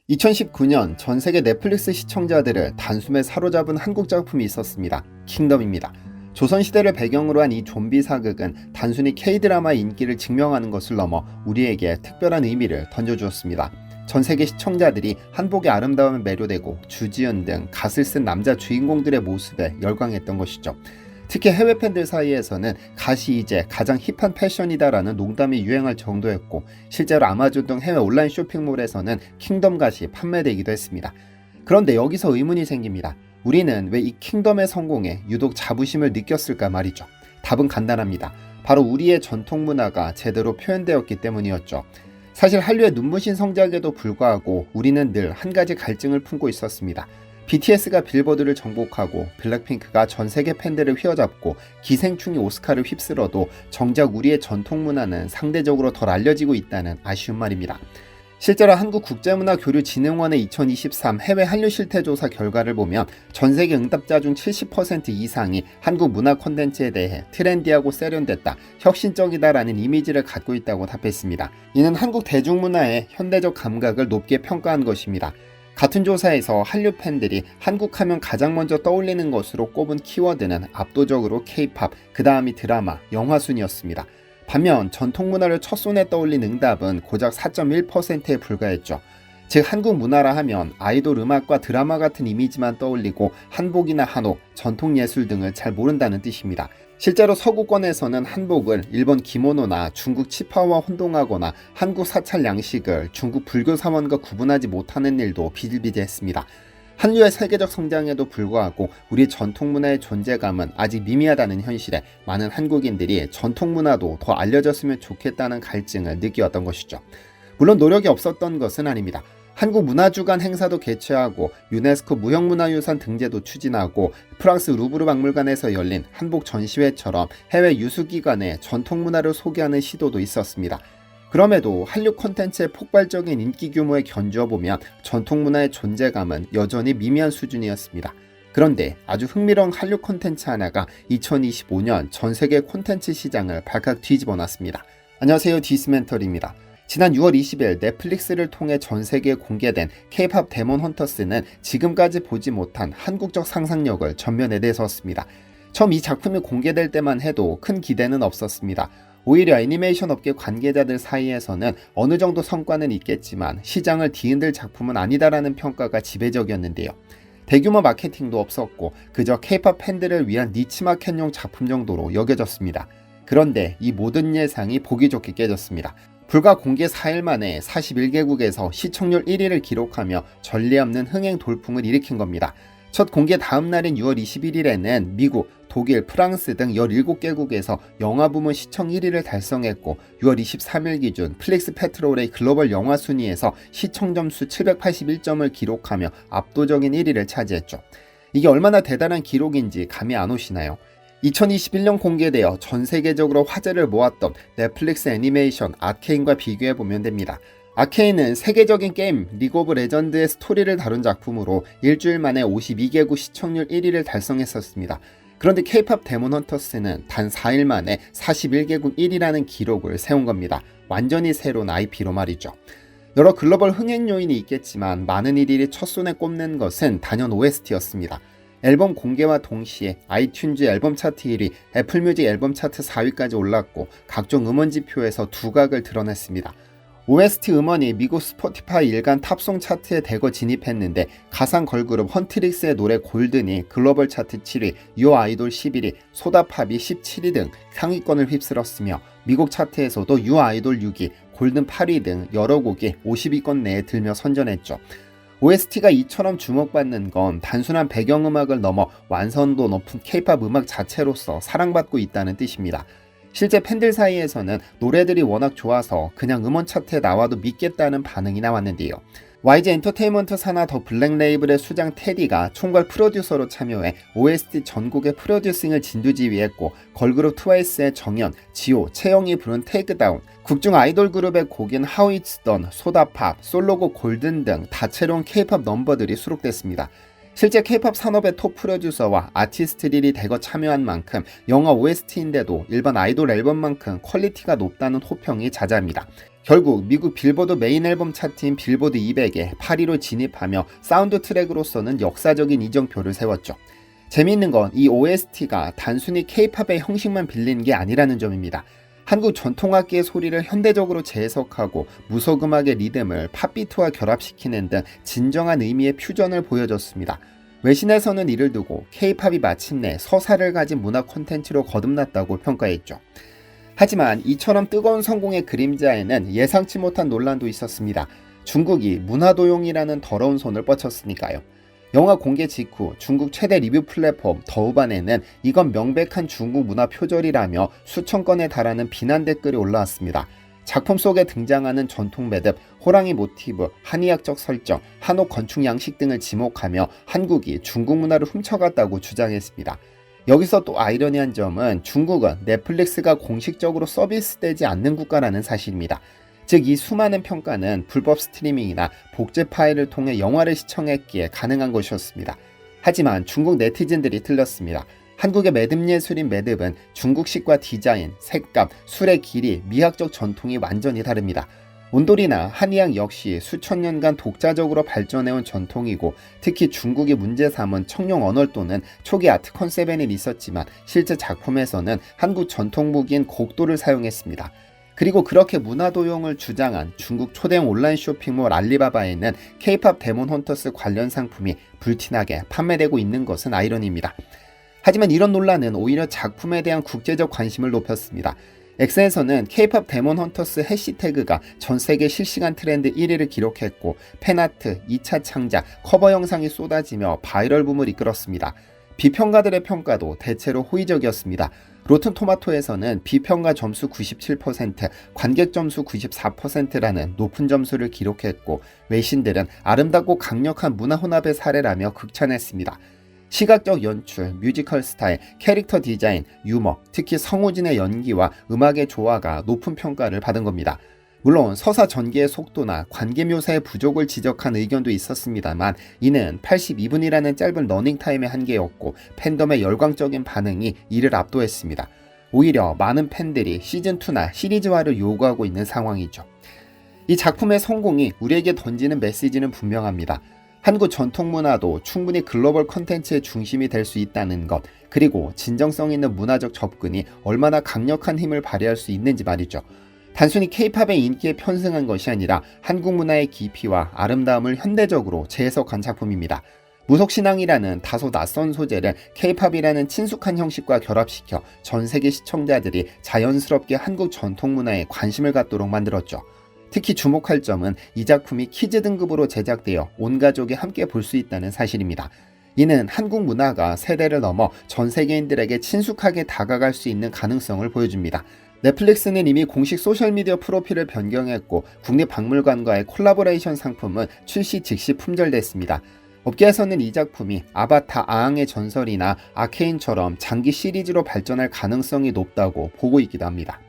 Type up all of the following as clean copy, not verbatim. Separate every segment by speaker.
Speaker 1: 2019년 전 세계 넷플릭스 시청자들을 단숨에 사로잡은 한국 작품이 있었습니다. 킹덤입니다. 조선시대를 배경으로 한 이 좀비 사극은 단순히 K-드라마 인기를 증명하는 것을 넘어 우리에게 특별한 의미를 던져주었습니다. 전 세계 시청자들이 한복의 아름다움에 매료되고 주지은 등 갓을 쓴 남자 주인공들의 모습에 열광했던 것이죠. 특히 해외 팬들 사이에서는 갓이 이제 가장 힙한 패션이다라는 농담이 유행할 정도였고, 실제로 아마존 등 해외 온라인 쇼핑몰에서는 킹덤 갓이 판매되기도 했습니다. 그런데 여기서 의문이 생깁니다. 우리는 왜 이 킹덤의 성공에 유독 자부심을 느꼈을까 말이죠. 답은 간단합니다. 바로 우리의 전통 문화가 제대로 표현되었기 때문이었죠. 사실 한류의 눈부신 성장에도 불구하고 우리는 늘 한 가지 갈증을 품고 있었습니다. BTS가 빌보드를 정복하고 블랙핑크가 전 세계 팬들을 휘어잡고 기생충이 오스카를 휩쓸어도 정작 우리의 전통 문화는 상대적으로 덜 알려지고 있다는 아쉬운 말입니다. 실제로 한국국제문화교류진흥원의 2023 해외 한류 실태조사 결과를 보면 전 세계 응답자 중 70% 이상이 한국 문화 콘텐츠에 대해 트렌디하고 세련됐다, 혁신적이다라는 이미지를 갖고 있다고 답했습니다. 이는 한국 대중문화의 현대적 감각을 높게 평가한 것입니다. 같은 조사에서 한류 팬들이 한국 하면 가장 먼저 떠올리는 것으로 꼽은 키워드는 압도적으로 K-팝, 그 다음이 드라마, 영화 순이었습니다. 반면 전통 문화를 첫손에 떠올린 응답은 고작 4.1%에 불과했죠. 즉 한국 문화라 하면 아이돌 음악과 드라마 같은 이미지만 떠올리고 한복이나 한옥, 전통 예술 등을 잘 모른다는 뜻입니다. 실제로 서구권에서는 한복을 일본 기모노나 중국 치파오와 혼동하거나 한국 사찰 양식을 중국 불교 사원과 구분하지 못하는 일도 비일비재했습니다. 한류의 세계적 성장에도 불구하고 우리 전통 문화의 존재감은 아직 미미하다는 현실에 많은 한국인들이 전통 문화도 더 알려졌으면 좋겠다는 갈증을 느끼었던 것이죠. 물론 노력이 없었던 것은 아닙니다. 한국 문화주간 행사도 개최하고 유네스코 무형문화유산 등재도 추진하고 프랑스 루브르 박물관에서 열린 한복 전시회처럼 해외 유수기관에 전통문화를 소개하는 시도도 있었습니다. 그럼에도 한류 콘텐츠의 폭발적인 인기 규모에 견주어보면 전통문화의 존재감은 여전히 미미한 수준이었습니다. 그런데 아주 흥미로운 한류 콘텐츠 하나가 2025년 전세계 콘텐츠 시장을 발칵 뒤집어 놨습니다. 안녕하세요, 디스멘털입니다. 지난 6월 20일 넷플릭스를 통해 전 세계에 공개된 K-팝 데몬 헌터스는 지금까지 보지 못한 한국적 상상력을 전면에 내세웠습니다. 처음 이 작품이 공개될 때만 해도 큰 기대는 없었습니다. 오히려 애니메이션 업계 관계자들 사이에서는 어느 정도 성과는 있겠지만 시장을 뒤흔들 작품은 아니다라는 평가가 지배적이었는데요. 대규모 마케팅도 없었고 그저 K-팝 팬들을 위한 니치 마켓용 작품 정도로 여겨졌습니다. 그런데 이 모든 예상이 보기 좋게 깨졌습니다. 불과 공개 4일 만에 41개국에서 시청률 1위를 기록하며 전례 없는 흥행 돌풍을 일으킨 겁니다. 첫 공개 다음 날인 6월 21일에는 미국, 독일, 프랑스 등 17개국에서 영화 부문 시청 1위를 달성했고 6월 23일 기준 플릭스 페트롤의 글로벌 영화 순위에서 시청 점수 781점을 기록하며 압도적인 1위를 차지했죠. 이게 얼마나 대단한 기록인지 감이 안 오시나요? 2021년 공개되어 전 세계적으로 화제를 모았던 넷플릭스 애니메이션 아케인과 비교해보면 됩니다. 아케인은 세계적인 게임 리그 오브 레전드의 스토리를 다룬 작품으로 일주일 만에 52개국 시청률 1위를 달성했었습니다. 그런데 K-팝 데몬 헌터스는 단 4일 만에 41개국 1위라는 기록을 세운 겁니다. 완전히 새로운 IP로 말이죠. 여러 글로벌 흥행 요인이 있겠지만 많은 이들이 첫손에 꼽는 것은 단연 OST였습니다. 앨범 공개와 동시에 아이튠즈 앨범 차트 1위, 애플뮤직 앨범 차트 4위까지 올랐고 각종 음원 지표에서 두각을 드러냈습니다. OST 음원이 미국 스포티파이 일간 탑송 차트에 대거 진입했는데 가상 걸그룹 헌트릭스의 노래 골든이 글로벌 차트 7위, 요 아이돌 11위, 소다팝이 17위 등 상위권을 휩쓸었으며 미국 차트에서도 요 아이돌 6위, 골든 8위 등 여러 곡이 50위권 내에 들며 선전했죠. OST가 이처럼 주목받는 건 단순한 배경음악을 넘어 완성도 높은 K-팝 음악 자체로서 사랑받고 있다는 뜻입니다. 실제 팬들 사이에서는 노래들이 워낙 좋아서 그냥 음원 차트에 나와도 믿겠다는 반응이 나왔는데요. YG 엔터테인먼트 산하 더 블랙 레이블의 수장 테디가 총괄 프로듀서로 참여해 OST 전곡의 프로듀싱을 진두지휘했고 걸그룹 트와이스의 정연, 지호, 채영이 부른 테이크 다운, 국중 아이돌 그룹의 곡인 하우 이츠 던, 소다팝, 솔로곡 골든 등 다채로운 K-팝 넘버들이 수록됐습니다. 실제 K-팝 산업의 톱 프로듀서와 아티스트들이 대거 참여한 만큼 영화 OST인데도 일반 아이돌 앨범만큼 퀄리티가 높다는 호평이 자자합니다. 결국 미국 빌보드 메인 앨범 차트인 빌보드 200에 8위로 진입하며 사운드 트랙으로서는 역사적인 이정표를 세웠죠. 재미있는 건 이 OST가 단순히 K-팝의 형식만 빌린 게 아니라는 점입니다. 한국 전통악기의 소리를 현대적으로 재해석하고 무속음악의 리듬을 팝비트와 결합시키는 등 진정한 의미의 퓨전을 보여줬습니다. 외신에서는 이를 두고 K-팝이 마침내 서사를 가진 문화 콘텐츠로 거듭났다고 평가했죠. 하지만 이처럼 뜨거운 성공의 그림자에는 예상치 못한 논란도 있었습니다. 중국이 문화도용이라는 더러운 손을 뻗쳤으니까요. 영화 공개 직후 중국 최대 리뷰 플랫폼 더우반에는 이건 명백한 중국 문화 표절이라며 수천 건에 달하는 비난 댓글이 올라왔습니다. 작품 속에 등장하는 전통 매듭, 호랑이 모티브, 한의학적 설정, 한옥 건축 양식 등을 지목하며 한국이 중국 문화를 훔쳐갔다고 주장했습니다. 여기서 또 아이러니한 점은 중국은 넷플릭스가 공식적으로 서비스되지 않는 국가라는 사실입니다. 즉 이 수많은 평가는 불법 스트리밍이나 복제 파일을 통해 영화를 시청했기에 가능한 것이었습니다. 하지만 중국 네티즌들이 틀렸습니다. 한국의 매듭 예술인 매듭은 중국식과 디자인, 색감, 술의 길이, 미학적 전통이 완전히 다릅니다. 온돌이나 한의학 역시 수천 년간 독자적으로 발전해온 전통이고 특히 중국이 문제 삼은 청룡 언월도는 초기 아트 컨셉에는 있었지만 실제 작품에서는 한국 전통 무기인 곡도를 사용했습니다. 그리고 그렇게 문화도용을 주장한 중국 초대형 온라인 쇼핑몰 알리바바에는 K-팝 데몬 헌터스 관련 상품이 불티나게 판매되고 있는 것은 아이러니입니다. 하지만 이런 논란은 오히려 작품에 대한 국제적 관심을 높였습니다. X에서는 K-팝 데몬 헌터스 해시태그가 전 세계 실시간 트렌드 1위를 기록했고 팬아트, 2차 창작, 커버 영상이 쏟아지며 바이럴 붐을 이끌었습니다. 비평가들의 평가도 대체로 호의적이었습니다. 로튼토마토에서는 비평가 점수 97%, 관객 점수 94%라는 높은 점수를 기록했고 외신들은 아름답고 강력한 문화 혼합의 사례라며 극찬했습니다. 시각적 연출, 뮤지컬 스타일, 캐릭터 디자인, 유머, 특히 성우진의 연기와 음악의 조화가 높은 평가를 받은 겁니다. 물론 서사 전개의 속도나 관계 묘사의 부족을 지적한 의견도 있었습니다만 이는 82분이라는 짧은 러닝타임의 한계였고 팬덤의 열광적인 반응이 이를 압도했습니다. 오히려 많은 팬들이 시즌2나 시리즈화를 요구하고 있는 상황이죠. 이 작품의 성공이 우리에게 던지는 메시지는 분명합니다. 한국 전통 문화도 충분히 글로벌 콘텐츠의 중심이 될 수 있다는 것, 그리고 진정성 있는 문화적 접근이 얼마나 강력한 힘을 발휘할 수 있는지 말이죠. 단순히 K-팝의 인기에 편승한 것이 아니라 한국 문화의 깊이와 아름다움을 현대적으로 재해석한 작품입니다. 무속신앙이라는 다소 낯선 소재를 K-팝이라는 친숙한 형식과 결합시켜 전 세계 시청자들이 자연스럽게 한국 전통 문화에 관심을 갖도록 만들었죠. 특히 주목할 점은 이 작품이 키즈 등급으로 제작되어 온 가족이 함께 볼 수 있다는 사실입니다. 이는 한국 문화가 세대를 넘어 전 세계인들에게 친숙하게 다가갈 수 있는 가능성을 보여줍니다. 넷플릭스는 이미 공식 소셜미디어 프로필을 변경했고 국립박물관과의 콜라보레이션 상품은 출시 즉시 품절됐습니다. 업계에서는 이 작품이 아바타 아앙의 전설이나 아케인처럼 장기 시리즈로 발전할 가능성이 높다고 보고 있기도 합니다.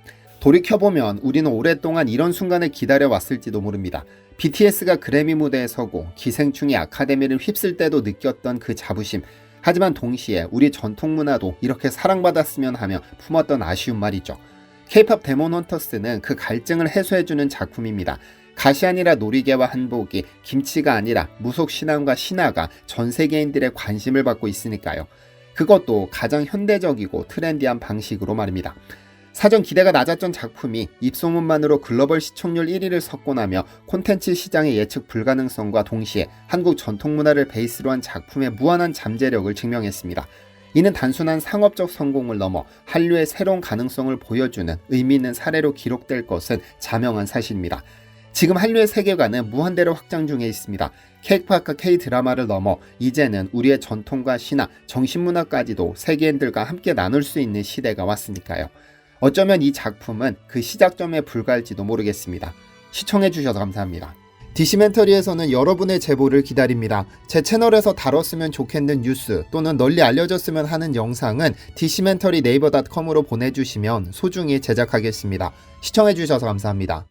Speaker 1: 돌이켜보면 우리는 오랫동안 이런 순간을 기다려왔을지도 모릅니다. BTS가 그래미 무대에 서고 기생충이 아카데미를 휩쓸 때도 느꼈던 그 자부심. 하지만 동시에 우리 전통 문화도 이렇게 사랑받았으면 하며 품었던 아쉬움 말이죠. K-팝 데몬 헌터스는 그 갈증을 해소해주는 작품입니다. 갓이 아니라 놀이개와 한복이, 김치가 아니라 무속 신앙과 신화가 전 세계인들의 관심을 받고 있으니까요. 그것도 가장 현대적이고 트렌디한 방식으로 말입니다. 사전 기대가 낮았던 작품이 입소문만으로 글로벌 시청률 1위를 석권하며 콘텐츠 시장의 예측 불가능성과 동시에 한국 전통문화를 베이스로 한 작품의 무한한 잠재력을 증명했습니다. 이는 단순한 상업적 성공을 넘어 한류의 새로운 가능성을 보여주는 의미 있는 사례로 기록될 것은 자명한 사실입니다. 지금 한류의 세계관은 무한대로 확장 중에 있습니다. K-팝과 K-드라마를 넘어 이제는 우리의 전통과 신화, 정신문화까지도 세계인들과 함께 나눌 수 있는 시대가 왔으니까요. 어쩌면 이 작품은 그 시작점에 불과할지도 모르겠습니다. 시청해주셔서 감사합니다. 디시멘터리에서는 여러분의 제보를 기다립니다. 제 채널에서 다뤘으면 좋겠는 뉴스 또는 널리 알려졌으면 하는 영상은 디시멘터리 네이버.com으로 보내주시면 소중히 제작하겠습니다. 시청해주셔서 감사합니다.